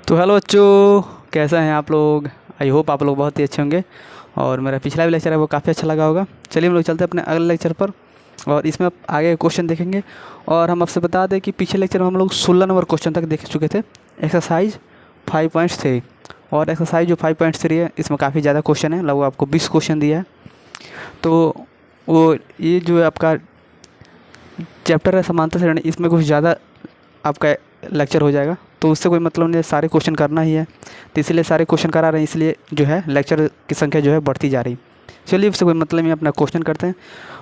तो हेलो बच्चों, कैसे हैं आप लोग। आई होप आप लोग बहुत ही अच्छे होंगे और मेरा पिछला भी लेक्चर है वो काफ़ी अच्छा लगा होगा। चलिए हम लोग चलते हैं अपने अगले लेक्चर पर और इसमें आप आगे क्वेश्चन देखेंगे। और हम आपसे बता दें कि पिछले लेक्चर में हम लोग 16 नंबर क्वेश्चन तक देख चुके थे। एक्सरसाइज 5.3 और एक्सरसाइज जो 5.3 है इसमें काफ़ी ज़्यादा क्वेश्चन है, लगभग आपको 20 क्वेश्चन दिया है। तो वो ये जो है आपका चैप्टर है समांतर श्रेणी, इसमें कुछ ज़्यादा आपका लेक्चर हो जाएगा, तो उससे कोई मतलब नहीं, सारे क्वेश्चन करना ही है। तो इसलिए सारे क्वेश्चन करा रहे हैं, इसलिए जो है लेक्चर की संख्या जो है बढ़ती जा रही। चलिए उससे कोई मतलब नहीं, अपना क्वेश्चन करते हैं।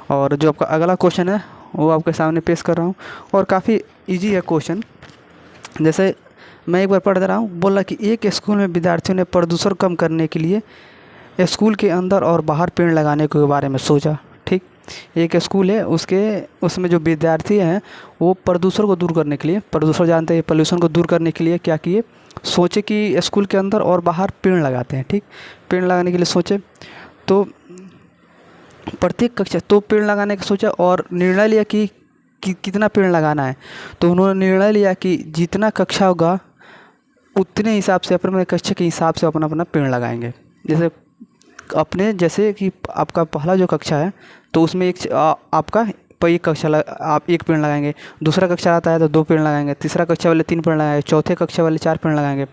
और जो आपका अगला क्वेश्चन है वो आपके सामने पेश कर रहा हूँ और काफ़ी ईजी है क्वेश्चन। जैसे मैं एक बार पढ़ दे रहा हूँ। बोला कि एक स्कूल में विद्यार्थियों ने प्रदूषण कम करने के लिए स्कूल के अंदर और बाहर पेड़ लगाने के बारे में सोचा। ठीक, एक स्कूल है, उसमें जो विद्यार्थी हैं वो प्रदूषण को दूर करने के लिए, प्रदूषण जानते हैं, पोल्यूशन को दूर करने के लिए क्या किए, सोचे कि स्कूल के अंदर और बाहर पेड़ लगाते हैं। ठीक, पेड़ लगाने के लिए सोचे, तो प्रत्येक कक्षा तो पेड़ लगाने का सोचा और निर्णय लिया कि कितना पेड़ लगाना है। तो उन्होंने निर्णय लिया कि जितना कक्षा होगा उतने हिसाब से अपने कक्षा के हिसाब से अपना अपना पेड़ लगाएंगे। जैसे कि आपका पहला जो कक्षा है तो उसमें आपका एक कक्षा आप एक पेड़ लगाएंगे, दूसरा कक्षा आता है तो 2 पेड़ लगाएंगे, तीसरा कक्षा वाले 3 पेड़ लगाएंगे, चौथे कक्षा वाले 4 पेड़ लगाएंगे,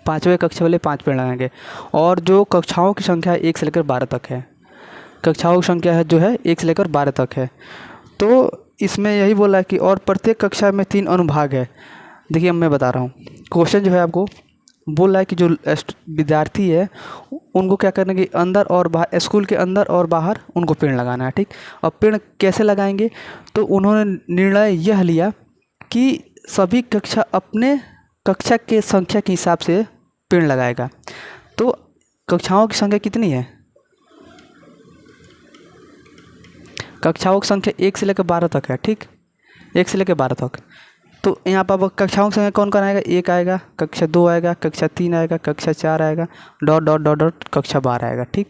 पाँचवें कक्षा वाले 5 पेड़ लगाएंगे। और जो कक्षाओं की संख्या 1 से लेकर 12 तक है, कक्षाओं की संख्या है जो है 1 से लेकर 12 तक है। तो इसमें यही बोला कि और प्रत्येक कक्षा में 3 अनुभाग है। देखिए अब मैं बता रहा हूँ, क्वेश्चन जो है आपको बोल रहा है कि जो विद्यार्थी है उनको क्या करना कि अंदर और बाहर, स्कूल के अंदर और बाहर उनको पेड़ लगाना है। ठीक, अब पेड़ कैसे लगाएंगे, तो उन्होंने निर्णय यह लिया कि सभी कक्षा अपने कक्षा के संख्या के हिसाब से पेड़ लगाएगा। तो कक्षाओं की संख्या कितनी है, कक्षाओं की संख्या 1 से लेकर 12 तक है। ठीक, 1 से लेकर 12 तक। तो यहाँ पर कक्षाओं की संख्या कौन कौन आएगा, 1 आएगा, कक्षा 2 आएगा, कक्षा 3 आएगा, कक्षा 4 आएगा, डॉट डॉट डॉट डॉट कक्षा 12 आएगा। ठीक,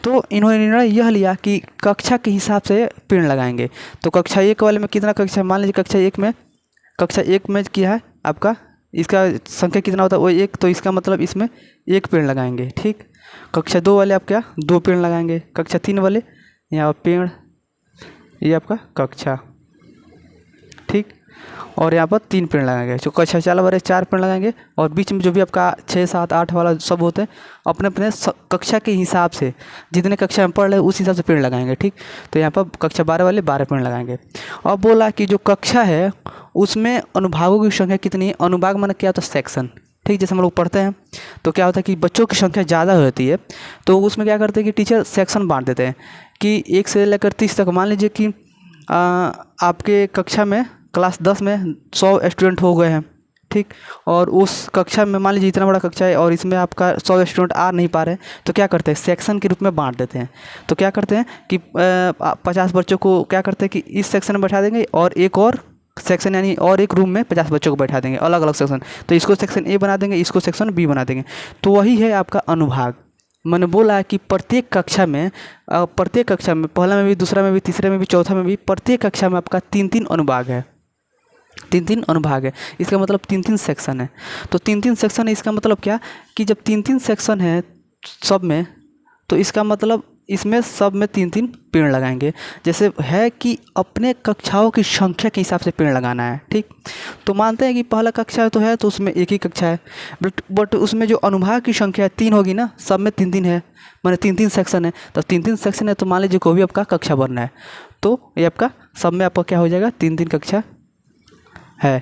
तो इन्होंने निर्णय यह लिया कि कक्षा के हिसाब से पेड़ लगाएंगे। तो कक्षा 1 वाले में कितना कक्षा, मान लीजिए कक्षा 1 में क्या है आपका, इसका संख्या कितना होता है वो 1, तो इसका मतलब इसमें 1 पेड़ लगाएंगे। ठीक, कक्षा 2 वाले आप क्या 2 पेड़ लगाएंगे, कक्षा 3 वाले यहाँ पेड़, ये आपका कक्षा। ठीक, और यहाँ पर 3 पेड़ लगाएंगे। जो कक्षा 4 वाले 4 पेड़ लगाएंगे और बीच में जो भी आपका 6, 7, 8 वाला सब होते हैं अपने अपने कक्षा के हिसाब से, जितने कक्षा में पढ़ रहे उस हिसाब से पेड़ लगाएंगे। ठीक, तो यहाँ पर कक्षा 12 वाले 12 पेड़ लगाएंगे। अब बोला कि जो कक्षा है उसमें अनुभागों की संख्या कितनी है। अनुभाग माने क्या होता है, सेक्शन। ठीक, जैसे हम लोग पढ़ते हैं तो क्या होता है कि बच्चों की संख्या ज़्यादा होती है तो उसमें क्या करते हैं कि टीचर सेक्शन बांट देते हैं कि 1 से लेकर 30 तक। मान लीजिए कि आपके कक्षा में क्लास 10 में 100 स्टूडेंट हो गए हैं। ठीक, और उस कक्षा में मान लीजिए इतना बड़ा कक्षा है और इसमें आपका 100 स्टूडेंट आ नहीं पा रहे हैं, तो क्या करते हैं सेक्शन के रूप में बांट देते हैं। तो क्या करते हैं कि 50 बच्चों को क्या करते हैं कि इस सेक्शन में बैठा देंगे और एक और सेक्शन यानी और एक रूम में 50 बच्चों को बैठा देंगे, अलग अलग सेक्शन। तो इसको सेक्शन ए बना देंगे, इसको सेक्शन बी बना देंगे। तो वही है आपका अनुभाग। मैंने बोला है कि प्रत्येक कक्षा में पहला में भी, दूसरा में भी, तीसरे में भी, चौथा में भी, प्रत्येक कक्षा में आपका 3-3 अनुभाग है, 3-3 अनुभाग है। इसका मतलब 3-3 सेक्शन है। तो 3-3 सेक्शन है, इसका मतलब क्या कि जब 3-3 सेक्शन है सब में, तो इसका मतलब इसमें सब में 3-3 पेड़ लगाएंगे। जैसे है कि अपने कक्षाओं की संख्या के हिसाब से पेड़ लगाना है। ठीक, तो मानते हैं कि पहला कक्षा तो है तो उसमें एक ही कक्षा है, बट उसमें जो अनुभाग की संख्या 3 होगी ना, सब में 3-3 है, माने 3-3 सेक्शन है। तो 3-3 सेक्शन है तो मान लीजिए कोई भी आपका कक्षा बनना है तो ये आपका सब में आपका क्या हो जाएगा, 3-3 कक्षा है।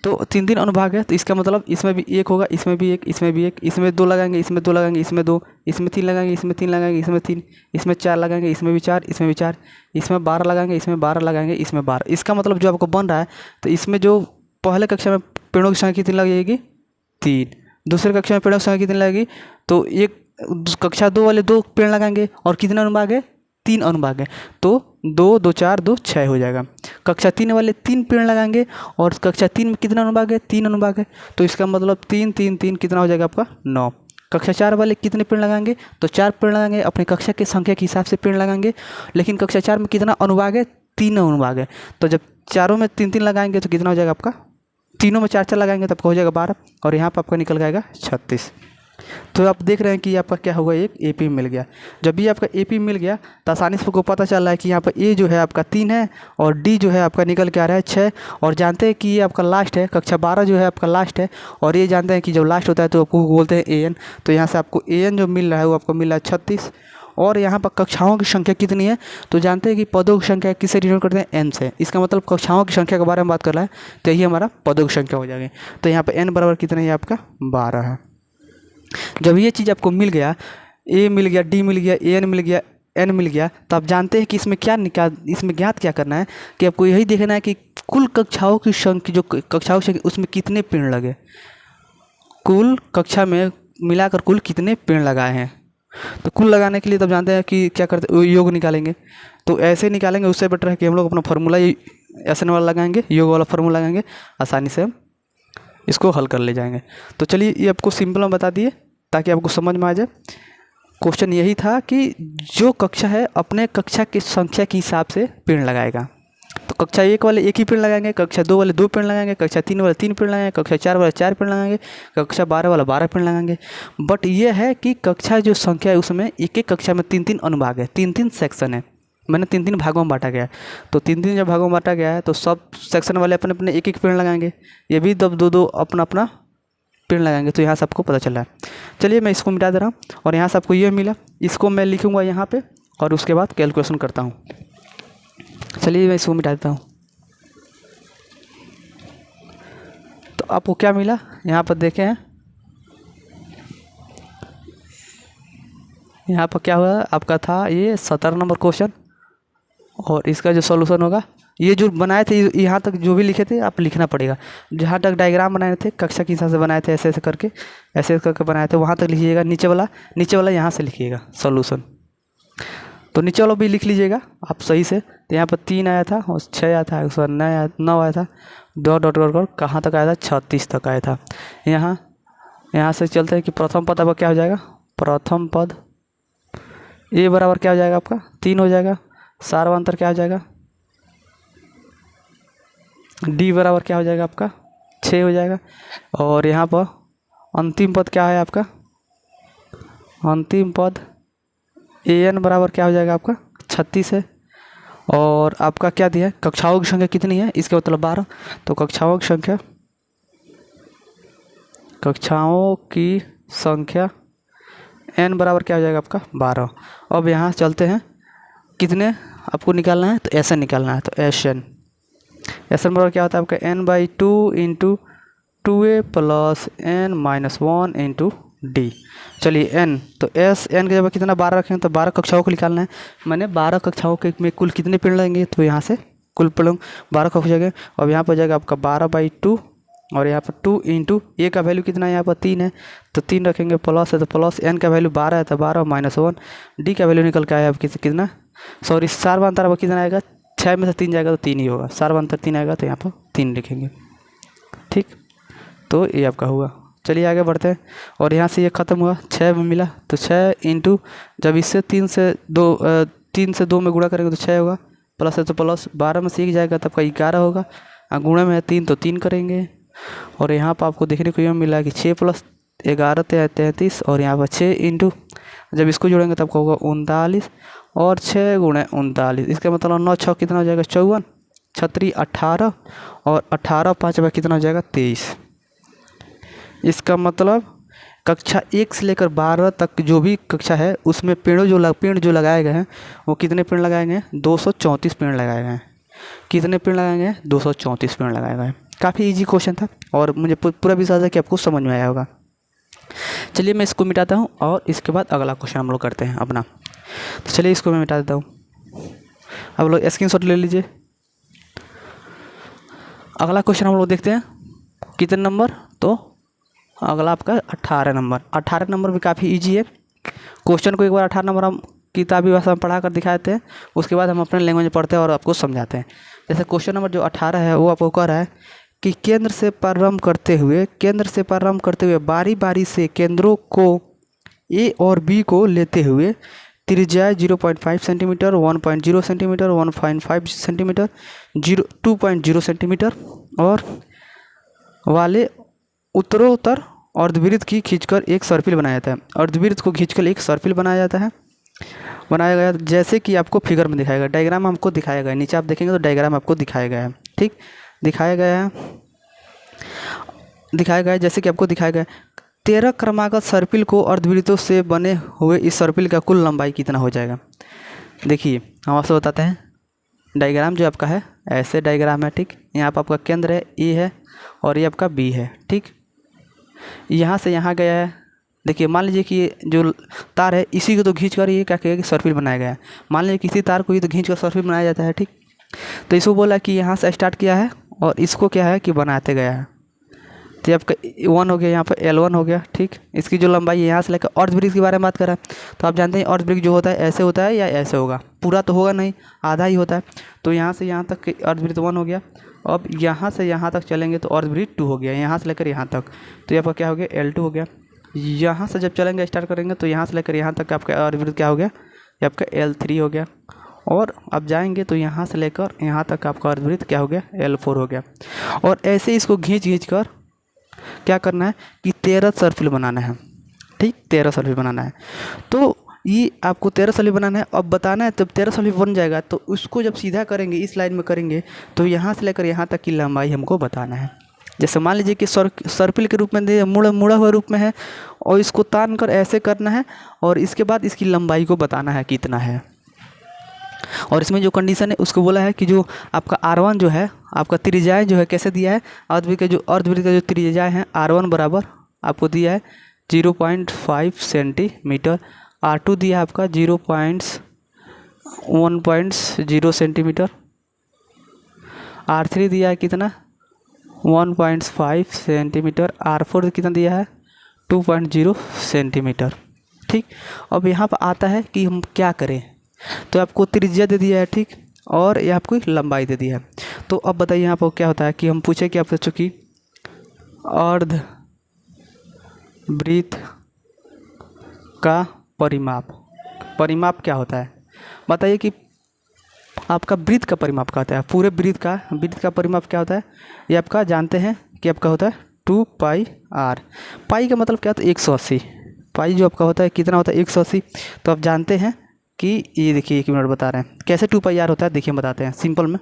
तो 3-3 अनुभाग है, तो इसका मतलब इसमें भी 1 होगा, इसमें भी 1, इसमें भी 1, इसमें 2 लगाएंगे, इसमें 2 लगाएंगे, इसमें 2, इसमें 3 लगाएंगे, इसमें 3 लगाएंगे, इसमें 3, इसमें 4 लगाएंगे, इसमें भी 4, इसमें भी 4, इसमें 12 लगाएंगे, इसमें 12 लगाएंगे, इसमें 12। इसका मतलब जो आपको बन रहा है, तो इसमें जो पहले कक्षा में पेड़ों की संख्या कितनी लगेगी, 3, दूसरे कक्षा में पेड़ों की संख्या कितनी लगेगी, तो एक कक्षा 2 वाले 2 पेड़ लगाएंगे और कितना अनुभाग है, 3 अनुभाग है, तो 2, 2, 4, 2, 6 हो जाएगा। कक्षा 3 वाले 3 पेड़ लगाएंगे और कक्षा 3 में कितना अनुभाग है, 3 अनुभाग है, तो इसका मतलब 3, 3, 3 कितना हो जाएगा आपका 9। कक्षा 4 वाले कितने पेड़ लगाएंगे, तो 4 पेड़ लगाएंगे, अपने कक्षा के संख्या के हिसाब से पेड़ लगाएंगे। लेकिन कक्षा 4 में कितना अनुभाग है, 3 अनुभाग है, तो जब चारों में 3-3 लगाएंगे तो कितना हो जाएगा आपका तीनों में 4 4 लगाएंगे तो आपका हो जाएगा 12 और यहाँ पर आपका निकल जाएगा 36। तो आप देख रहे हैं कि आपका क्या होगा, एक AP मिल गया। जब भी आपका AP मिल गया तो आसानी से आपको पता चल रहा है कि यहाँ पर A जो है आपका 3 है और D जो है आपका निकल के आ रहा है 6। और जानते हैं कि ये आपका लास्ट है, कक्षा 12 जो है आपका लास्ट है। और ये जानते हैं कि जब लास्ट होता है तो आपको बोलते हैं AN। तो यहाँ से आपको AN जो मिल रहा है वो आपको मिल रहा है 36। और यहाँ पर कक्षाओं की संख्या कितनी है, तो जानते हैं कि पदों की संख्या किससे डिनोट करते हैं, n से। इसका मतलब कक्षाओं की संख्या के बारे में बात कर रहा है तो यही हमारा पदों की संख्या हो जाएगी। तो यहाँ पर n बराबर कितना है, आपका 12 है। जब ये चीज़ आपको मिल गया, A मिल गया, D मिल गया, AN मिल गया, N मिल गया, तो आप जानते हैं कि इसमें ज्ञात क्या करना है कि आपको यही देखना है कि कुल कक्षाओं की संख्या, जो कक्षाओं की संख्या उसमें कितने पेड़ लगे, कुल कक्षा में मिलाकर कुल कितने पेड़ लगाए हैं। तो कुल लगाने के लिए तब जानते हैं कि क्या करते, योग निकालेंगे। तो ऐसे निकालेंगे, उससे बेटर है कि हम लोग अपना फार्मूला SN वाला लगाएंगे, योग वाला फार्मूला लगाएंगे, आसानी से हम इसको हल कर ले जाएंगे। तो चलिए ये आपको सिंपल में बता दिए ताकि आपको समझ में आ जाए। क्वेश्चन यही था कि जो कक्षा है अपने कक्षा की संख्या के हिसाब से पेड़ लगाएगा। तो कक्षा 1 वाले 1 ही पेड़ लगाएंगे, कक्षा 2 वाले 2 पेड़ लगाएंगे, कक्षा 3 वाले 3 पेड़ लगाएंगे, कक्षा 4 वाले 4 पेड़ लगाएंगे, कक्षा 12 वाला 12 पेड़ लगाएंगे। बट ये है कि कक्षा जो संख्या है उसमें एक एक कक्षा में 3 3 अनुभाग है, 3 3 सेक्शन है, मैंने 3 3 भागों में बांटा गया है। तो 3 3 जब भागों में बांटा गया है तो सब सेक्शन वाले अपने अपने 1 1 पेड़ लगाएंगे, ये भी 2 2 अपना अपना पेड़ लगाएंगे। तो यहाँ से आपको पता चल रहा है। चलिए मैं इसको मिटा दे रहा हूँ और यहाँ से आपको ये मिला, इसको मैं लिखूँगा यहाँ पे और उसके बाद कैलकुलेशन करता हूँ। चलिए मैं इसको मिटा देता हूँ। तो आपको क्या मिला यहाँ पर देखें हैं, यहाँ पर क्या हुआ, आपका था ये 17 नंबर क्वेश्चन और इसका जो सॉल्यूशन होगा, ये जो बनाए थे यहाँ तक जो भी लिखे थे आप लिखना पड़ेगा। जहाँ तक डायग्राम बनाए थे कक्षा के हिसाब से बनाए थे, ऐसे ऐसे करके बनाए थे, वहाँ तक लिखिएगा। नीचे वाला यहाँ से लिखिएगा सॉल्यूशन। तो नीचे वाला भी लिख लीजिएगा आप सही से। तो यहाँ पर 3 आया था और 6 आया था, 9 आया था, डॉट डॉट डॉट कहाँ तक आया था, 36 तक आया था। यहाँ से चलते हैं कि प्रथम पद आपका क्या हो जाएगा, प्रथम पद A बराबर क्या हो जाएगा, आपका 3 हो जाएगा। सार्वंतर क्या हो जाएगा, D बराबर क्या हो जाएगा, आपका 6 हो जाएगा। और यहाँ पर अंतिम पद क्या है आपका, अंतिम पद AN बराबर क्या हो जाएगा, आपका 36 है। और आपका क्या दिया है, कक्षाओं की संख्या कितनी है, इसके मतलब 12। तो कक्षाओं की संख्या N बराबर क्या हो जाएगा, आपका 12। अब यहाँ चलते हैं, कितने आपको निकालना है, तो SN निकालना है। तो SN बराबर क्या होता है आपका, N/2 into 2A plus N-1 into D। चलिए N, तो SN के जब कितना 12 रखेंगे तो 12 कक्षाओं को निकालना है। मैंने 12 कक्षाओं के में कुल कितने पेड़ लगेंगे, तो यहाँ से कुल पेड़ 12 का हो जाएगा। और यहाँ पर जाएगा आपका 12/2 और यहाँ पर 2 इंटू A का वैल्यू कितना है, यहाँ पर 3 है तो 3 रखेंगे, प्लस है तो प्लस N का वैल्यू 12 है तो 12 -1, D का वैल्यू निकल के आया अब कितना, सॉरी सार्वंतर अब कितना आएगा, 6 में से 3 जाएगा तो 3 ही होगा। सार्वंतर 3 आएगा तो यहाँ पर 3 लिखेंगे, ठीक। तो ये आपका हुआ। चलिए आगे बढ़ते हैं। और यहाँ से ये ख़त्म हुआ, 6 में मिला तो 6 इंटू, जब इससे 3 से 2 में गुणा करेंगे तो 6 होगा, प्लस है तो प्लस, 12 में से 1 जाएगा तब का 11 होगा, गुणा में है 3 तो 3 करेंगे। और यहाँ पर आपको देखने को यह मिला कि 6 + 11 33 और यहाँ पर 6 इंटू, जब इसको जोड़ेंगे तब का होगा 39 और 6 × 39, इसका मतलब 9 6 कितना हो जाएगा, 54, 36 18 और 18 5 में कितना हो जाएगा, 23। इसका मतलब कक्षा 1 से लेकर 12 तक जो भी कक्षा है उसमें पेड़ जो लगाए गए हैं वो कितने पेड़ लगाए गए हैं, 234 पेड़ लगाए गए हैं। कितने पेड़ लगाए गए हैं, 234 पेड़ लगाए गए हैं। काफ़ी इजी क्वेश्चन था और मुझे पूरा विश्वास है कि आपको समझ में आया होगा। चलिए मैं इसको मिटाता हूँ और इसके बाद अगला क्वेश्चन हम लोग करते हैं अपना। तो चलिए इसको मैं मिटा देता हूँ, अब लोग स्क्रीनशॉट ले लीजिए। अगला क्वेश्चन हम लोग देखते हैं कितने नंबर, तो अगला आपका 18 नंबर। 18 नंबर भी काफ़ी इजी है। क्वेश्चन को एक बार 18 नंबर हम किताबी भाषा में पढ़ा कर दिखा देते हैं, उसके बाद हम अपने लैंग्वेज में पढ़ते हैं और आपको समझाते हैं। जैसे क्वेश्चन नंबर जो 18 है वो आपको कह रहा है कि केंद्र से प्रारंभ करते हुए बारी बारी से केंद्रों को A और B को लेते हुए त्रिज्या 0.5 सेंटीमीटर, 1.0 सेंटीमीटर, 1.5 सेंटीमीटर, 2.0 सेंटीमीटर और वाले उत्तरोत्तर अर्धवृत्त की खींचकर एक सर्पिल बनाया जाता है। अर्धवृत्त को खींचकर एक सर्पिल बनाया गया जैसे कि आपको फिगर में दिखाया गया, डायग्राम हमको दिखाया गया है। नीचे आप देखेंगे तो डायग्राम आपको दिखाया गया है, ठीक, दिखाया गया है जैसे कि आपको दिखाया गया है। 13 क्रमागत सर्पिल को अर्धवृत्तों से बने हुए इस सर्पिल का कुल लंबाई कितना हो जाएगा। देखिए हम आपसे बताते हैं, डायग्राम जो आपका है ऐसे डायग्राम है, ठीक। यहाँ पर आपका केंद्र है ए है और ये आपका बी है, ठीक। यहाँ से यहाँ गया है। देखिए मान लीजिए कि ये जो तार है इसी को तो खींच कर ये क्या कहेगा कि सर्पिल बनाया गया है। मान लीजिए किसी तार को ये तो खींच कर सर्पिल बनाया जाता है, ठीक। तो इसको बोला कि यहाँ से स्टार्ट किया है और इसको क्या है कि बनाते गया है। तो आपका 1 हो गया, यहाँ पर L1 हो गया, ठीक। इसकी जो लंबाई है यहाँ से लेकर अर्धवृत्त के बारे में बात कर रहा है, तो आप जानते हैं अर्धवृत्त जो होता है ऐसे होता है या ऐसे होगा, पूरा तो होगा नहीं, आधा ही होता है। तो यहाँ से यहाँ तक अर्धवृत्त 1 हो गया। अब यहाँ से यहाँ तक चलेंगे तो अर्धवृत्त 2 हो गया, यहाँ से लेकर यहाँ तक, तो आपका क्या हो गया L2 हो गया। यहाँ से जब चलेंगे स्टार्ट करेंगे तो यहाँ से लेकर यहाँ तक आपका अर्धवृत्त क्या हो गया, ये आपका L3 हो गया। और अब जाएंगे तो यहाँ से लेकर यहाँ तक आपका अर्धवृत्त क्या हो गया L4 हो गया। और ऐसे इसको खींच कर क्या करना है कि 13 सर्पिल बनाना है, ठीक, 13 सर्पिल बनाना है। तो ये आपको 13 सर्पिल बनाना है। अब बताना है, जब 13 सर्पिल बन जाएगा तो उसको जब सीधा करेंगे इस लाइन में करेंगे तो यहाँ से लेकर यहाँ तक की लंबाई हमको बताना है। जैसे मान लीजिए कि सर्पिल के रूप में मुड़ा हुआ रूप में है और इसको तान कर ऐसे करना है और इसके बाद इसकी लंबाई को बताना है कितना है। और इसमें जो कंडीशन है उसको बोला है कि जो आपका R1 जो है आपका त्रिज्याएं जो है कैसे दिया है, अर्धवृत्त का जो त्रिज्या है R1 बराबर आपको दिया है 0.5 सेंटीमीटर, R2 दिया है आपका 1.0 सेंटीमीटर, R3 दिया है कितना 1.5 सेंटीमीटर, R4 कितना दिया है 2.0 सेंटीमीटर, ठीक। अब यहाँ पर आता है कि हम क्या करें, तो आपको त्रिज्या दे दिया है, ठीक, और ये आपको लंबाई दे दिया है। तो अब बताइए यहाँ पर क्या होता है कि हम पूछे कि आपसे चूँकि अर्धवृत्त का परिमाप क्या होता है, बताइए कि आपका वृत्त का परिमाप क्या होता है, पूरे वृत्त का परिमाप क्या होता है। ये आपका जानते हैं कि आपका होता है 2πr। पाई का मतलब क्या होता है 180, पाई जो आपका होता है कितना होता है 180। तो आप जानते हैं कि ये देखिए 1 मिनट बता रहे हैं कैसे 2πr होता है, देखिए बताते हैं सिंपल में।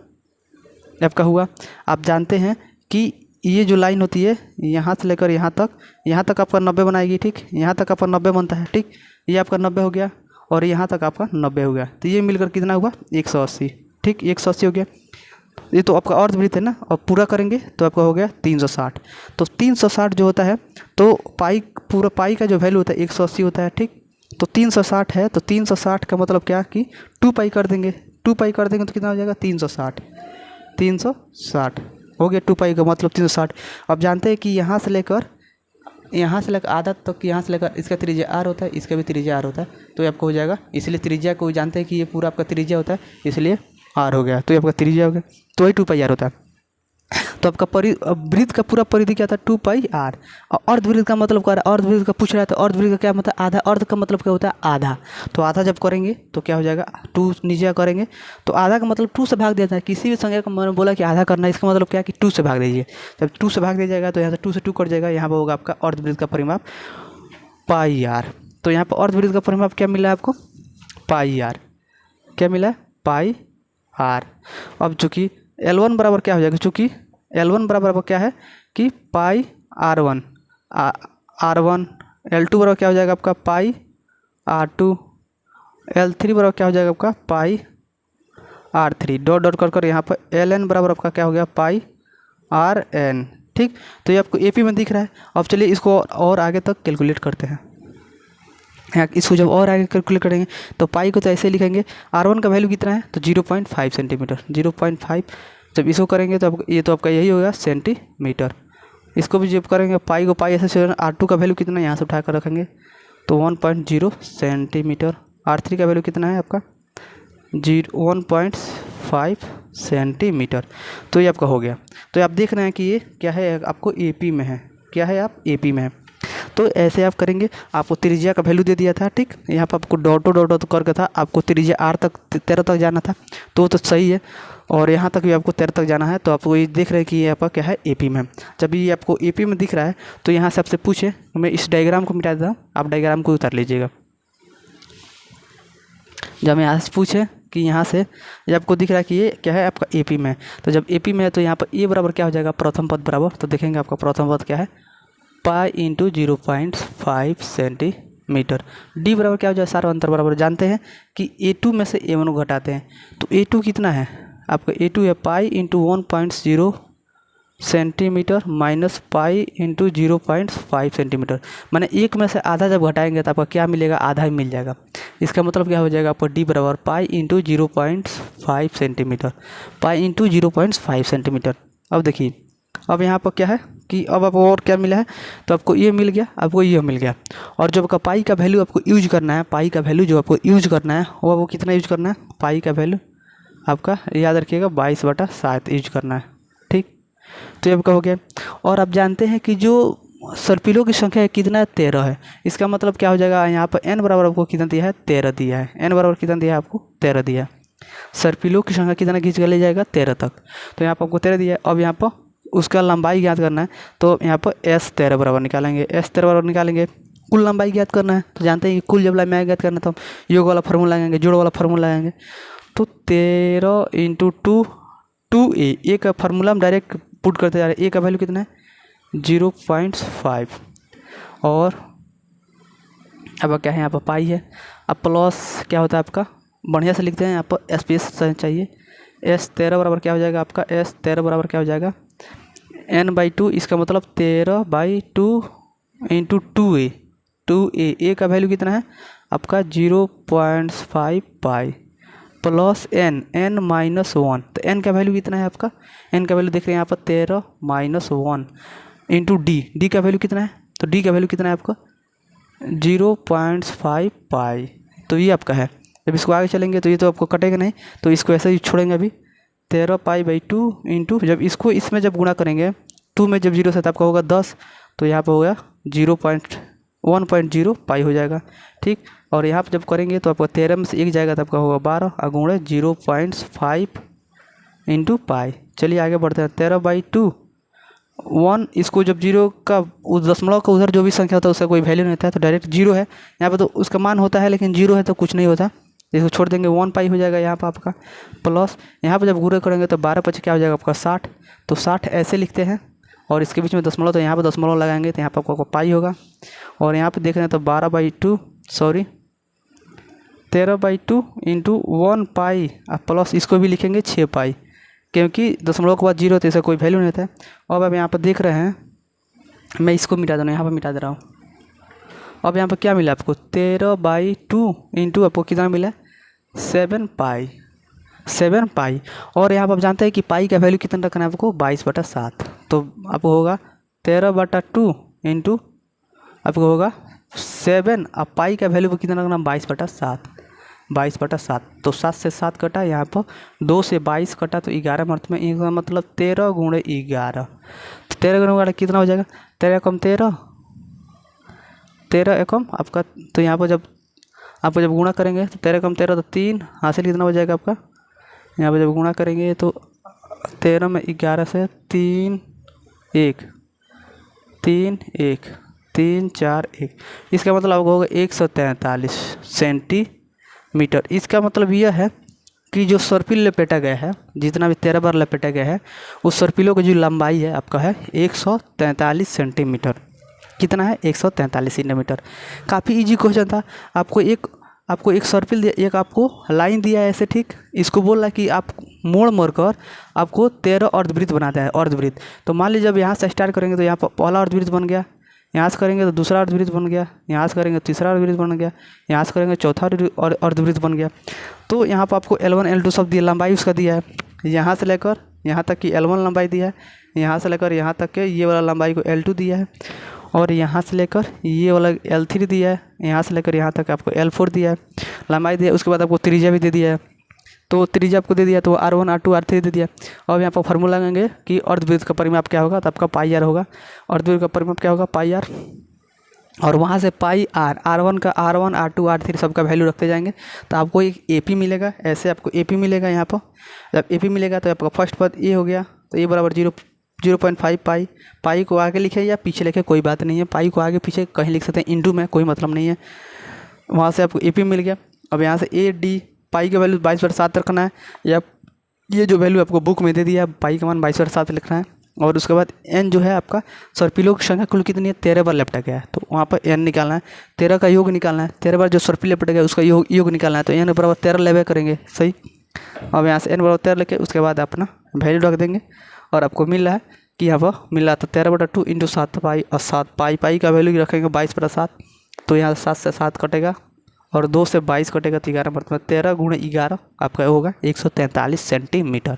आपका हुआ, आप जानते हैं कि ये जो लाइन होती है यहाँ से लेकर यहाँ तक आपका 90 बनाएगी, ठीक, यहाँ तक आपका 90 बनता है, ठीक। ये आपका 90 हो गया और यहाँ तक आपका 90 हो गया, तो ये मिलकर कितना हुआ 180, ठीक, 180 हो गया। ये तो आपका अर्धवृत्त है ना, और पूरा करेंगे तो आपका हो गया 360। तो 360 जो होता है तो पूरा पाई का जो वैल्यू होता है 180 होता है, ठीक। तो 360 है तो 360 का मतलब क्या कि 2π कर देंगे, 2π कर देंगे तो कितना हो जाएगा 360 हो गया, 2π का मतलब 360। अब जानते हैं कि यहाँ से लेकर आधा तक, यहाँ से लेकर इसका त्रिज्या r होता है, इसका भी त्रिज्या r होता है, तो ये आपको हो जाएगा। इसलिए त्रिज्या को जानते हैं कि ये पूरा आपका त्रिज्या होता है, इसलिए r हो गया, तो ये आपका त्रिज्या हो गया, तो वही 2πr होता है। तो आपका वृत्त का पूरा परिधि क्या था 2πr। और अर्धवृत्त का मतलब क्या है, अर्धवृत्त का पूछ रहा है तो अर्धवृत्त का क्या मतलब आधा, अर्ध का मतलब क्या होता है आधा। तो आधा जब करेंगे तो क्या हो जाएगा 2 नीचे करेंगे तो आधा का मतलब 2 से भाग दिया था। किसी भी संख्या को मैंने बोला कि आधा करना है, इसका मतलब क्या है कि 2 से भाग दीजिए। जब 2 से भाग दिया जाएगा तो यहाँ से 2 से 2 कट जाएगा, यहाँ पर होगा आपका अर्धवृत्त का परिमाप πr। तो यहाँ पर अर्धवृत्त का परिमाप क्या मिला है आपको πr, क्या मिला πr। अब चूँकि L1 बराबर क्या हो जाएगा, चूँकि L1 बराबर क्या है कि पाई R1, L2 बराबर क्या हो जाएगा आपका पाई R2, L3 बराबर क्या हो जाएगा आपका पाई R3, डॉट डॉट कर यहाँ पर Ln बराबर आपका क्या हो गया पाई Rn, ठीक। तो ये आपको AP में दिख रहा है। अब चलिए इसको और आगे तक कैलकुलेट करते हैं। इसको जब और आगे कैलकुलेट करेंगे तो पाई को तो ऐसे लिखेंगे, R1 का वैल्यू कितना है तो 0.5 सेंटीमीटर, 0.5। जब इसको करेंगे तो ये तो आपका यही होगा सेंटीमीटर। इसको भी जब करेंगे पाई को पाई ऐसे R2 का वैल्यू कितना है यहाँ से उठा कर रखेंगे तो 1.0 सेंटीमीटर। R3 का वैल्यू कितना है आपका 1.5 सेंटीमीटर। तो ये आपका हो गया। तो आप देख रहे हैं कि ये क्या है आपको AP में है, क्या है आप AP में है। तो ऐसे आप करेंगे। आपको त्रिज्या का वैल्यू दे दिया था, ठीक, यहाँ पर आपको डॉट करके था, आपको त्रिज्या आर तक 13 तक जाना था, तो सही है। और यहाँ तक भी आपको 13 तक जाना है, तो आपको ये देख रहे हैं कि ये आपका क्या है, एपी में। जब ये आपको एपी में दिख रहा है तो यहाँ से आपसे पूछे, मैं इस डायग्राम को मिटा देता हूँ, आप डायग्राम को उतार लीजिएगा। जब यहाँ से पूछे कि यहाँ से जब आपको दिख रहा है कि ये क्या है, आपका एपी में, तो जब एपी में है तो यहाँ पर ए बराबर क्या हो जाएगा, प्रथम पद बराबर, तो देखेंगे आपका प्रथम पद क्या है, पाई इंटू 0.5 सेंटीमीटर। डी बराबर क्या हो जाएगा, सारा अंतर बराबर जानते हैं कि A2 में से A1 को घटाते हैं, तो A2 कितना है आपका, A2 है pi into 1.0 centimetre minus pi into 0.5 centimetre. मैंने एक में से आधा जब घटाएंगे तो आपका क्या मिलेगा, आधा ही मिल जाएगा। इसका मतलब क्या हो जाएगा आपका, डी बराबर pi into 0.5 centimetre, pi into 0.5 centimetre. अब देखिए, अब यहाँ पर क्या है कि अब आपको और क्या मिला है, तो आपको ये मिल गया, आपको ये मिल गया। और जब आपका पाई का वैल्यू आपको यूज करना है, पाई का वैल्यू जो आपको यूज करना है वो कितना यूज करना है, पाई का वैल्यू आपका याद रखिएगा 22/7 यूज करना है, ठीक। तो ये आपका हो गया। और आप जानते हैं कि जो सर्पिलों की संख्या है कितना है, 13 है। इसका मतलब क्या हो जाएगा, यहाँ पर n बराबर आपको कितना दिया है, 13 दिया है। n बराबर कितना दिया है आपको, 13 दिया है। सर्पिलों की संख्या कितना खींच कर ले जाएगा, 13 तक। तो यहाँ पर आपको 13 दिया है। अब यहाँ पर उसका लंबाई ज्ञात करना है, तो यहाँ पर S13 बराबर निकालेंगे, S13 बराबर निकालेंगे। कुल लंबाई ज्ञात करना है, तो जानते हैं कि कुल जब लंबाई ज्ञात करना तो हम योग वाला फार्मूला लगाएंगे, जोड़ वाला फार्मूला लगाएंगे। तो 13 इंटू 2a, ए का फार्मूला हम डायरेक्ट पुट करते जा रहे हैं। ए का वैल्यू कितना है, 0.5, और अब क्या है यहाँ पर पाई है। अब प्लस क्या होता है आपका, बढ़िया से लिखते हैं, यहाँ पर स्पेस चाहिए। S13 बराबर क्या हो जाएगा आपका, S13 बराबर क्या हो जाएगा, n/2, इसका मतलब 13/2 इंटू 2a, ए का वैल्यू कितना है आपका 0.5 पाई प्लस n माइनस 1, तो n का वैल्यू कितना है आपका, n का वैल्यू देख रहे हैं यहाँ पर 13 माइनस 1 इंटू डी का वैल्यू कितना है, तो डी का वैल्यू कितना है आपका 0.5 पाई। तो ये आपका है। जब इसको आगे चलेंगे तो ये तो आपको कटेगा नहीं, तो इसको ऐसे ही छोड़ेंगे अभी। 13 पाई/2 इंटू, जब इसको इसमें जब गुणा करेंगे 2 में जब 0 से तो आपका होगा 10, तो यहाँ पर होगा 1.0 पाई हो जाएगा, ठीक। और यहाँ पर जब करेंगे तो आपका 13 में से 1 जाएगा तो आपका होगा 12 अगुणे 0.5 इंटू पाई। चलिए आगे बढ़ते हैं। 13/2 1, इसको जब 0 का उस दशमलव का उधर जो भी संख्या होता है उसका कोई वैल्यू नहीं होता है, तो डायरेक्ट 0 है यहाँ पर, तो उसका मान होता है, लेकिन 0 है तो कुछ नहीं होता। इसको छोड़ देंगे, 1 पाई हो जाएगा यहाँ पर आपका, प्लस यहाँ पर जब गुणा करेंगे तो 12 पचे क्या हो जाएगा आपका 60, तो 60 ऐसे लिखते हैं, और इसके बीच में दशमलव, तो यहाँ पर दशमलव लगाएंगे तो यहाँ पर आपको पाई होगा। और यहाँ पर देख रहे हैं तो 13/2 इंटू 1 पाई प्लस इसको भी लिखेंगे 6 पाई, क्योंकि दशमलव के बाद 0 तो इसका कोई वैल्यू नहीं था। अब आप यहाँ पर देख रहे हैं, मैं इसको मिटा दूँ, यहाँ पर मिटा दे रहा हूँ। अब यहाँ पर क्या मिला आपको, 13/2 इंटू आपको कितना मिला 7 पाई। और यहाँ पर आप जानते हैं कि पाई का वैल्यू कितना रखना है आपको 22/7, तो आपको होगा 13/2 इंटू आपको होगा 7, अब पाई का वैल्यू कितना रखना 22/7, तो 7 से 7 कटा, यहाँ पर 2 से 22 कटा, तो 11 में अर्थ में, इसका मतलब 13 गुणे 11, तो 13 गुणे 11 कितना हो जाएगा, 13 एकम 13 एकम आपका, तो यहाँ पर जब आपको जब गुणा करेंगे तो 13 एकम 13, तो 3 हासिल कितना हो जाएगा आपका, यहाँ पर जब गुणा करेंगे तो 13 में 11 से 3 4 1, इसका मतलब आपको होगा 143 सेंटीमीटर। इसका मतलब यह है कि जो सर्पिल लपेटा गया है, जितना भी 13 बार लपेटा गया है, उस सर्पिलों की जो लंबाई है आपका है 143 सेंटीमीटर। कितना है 143 सेंटीमीटर। काफ़ी इजी क्वेश्चन था। आपको एक सर्पिल दिया, एक आपको लाइन दिया है ऐसे, ठीक। इसको बोल रहा है कि आप मोड़ कर आपको 13 अर्धवृत्त बनाता है, अर्धवृत्त। तो मान लीजिए जब यहाँ से स्टार्ट करेंगे तो यहाँ पर पहला अर्धवृत्त बन गया, यहाँ से करेंगे तो दूसरा अर्धवृत्त बन गया, यहाँ से करेंगे तीसरा अर्धवृत्त बन गया, यहाँ से करेंगे चौथा अर्धवृत्त बन गया। तो यहाँ पर आपको L1 L2 सब दिया, लंबाई उसका दिया है, यहाँ से लेकर यहाँ तक की L1 लंबाई दिया है, यहाँ से लेकर यहाँ तक के ये वाला लंबाई को L2 दिया है, और यहाँ से लेकर ये वाला L3 दिया है, यहाँ से लेकर यहाँ तक आपको L4 दिया है, लंबाई दिया। उसके बाद आपको त्रिज्या भी दे दिया है, तो त्रिज्या आपको दे दिया, तो R1 R2 R3 दे दिया। अब यहाँ पर फार्मूला लगाएंगे कि अर्धवृत्त का परिमाप क्या होगा, तो आपका पाई आर होगा। अर्धवृत्त का परिमाप क्या होगा, पाई आर। और वहाँ से पाई R1 का R1 R2 R3 सबका वैल्यू रखते जाएंगे तो आपको एक AP मिलेगा। ऐसे आपको AP मिलेगा यहाँ पर। जब AP मिलेगा तो आपका फर्स्ट पद ए हो गया, तो ए बराबर 0.5 पाई। पाई को आगे लिखे या पीछे लिखे कोई बात नहीं है, पाई को आगे पीछे कहीं लिख सकते हैं, इंटू में कोई मतलब नहीं है। वहाँ से आपको AP मिल गया। अब यहाँ से AD पाई का वैल्यू 22/7 रखना है, या ये जो वैल्यू आपको बुक में दे दिया पाई का मान 22/7 लिखना है। और उसके बाद n जो है आपका सर्पिलों की संख्या कुल कितनी है, 13 बार लपटा गया है, तो वहाँ पर n निकालना है, 13 का योग निकालना है, 13 बार जो सर्पिल लपट गया उसका योग निकालना है, तो n बराबर 13 लेवे करेंगे। सही। अब यहाँ से n बराबर 13 लेके उसके बाद अपना वैल्यू रख देंगे और आपको मिल रहा है कि यहाँ पर मिल रहा था 13/2 इंटू 7 पाई, और 7 पाई का वैल्यू रखेंगे 22/7, तो यहाँ 7 से 7 कटेगा और 2 से 22 कटेगा तो 11 मतलब 13 गुणे 11 आपका होगा 143 सेंटीमीटर।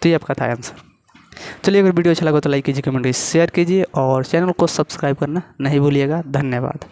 तो ये आपका था आंसर। चलिए अगर वीडियो अच्छा लगा तो लाइक कीजिए, कमेंट कीजिए, शेयर कीजिए और चैनल को सब्सक्राइब करना नहीं भूलिएगा। धन्यवाद।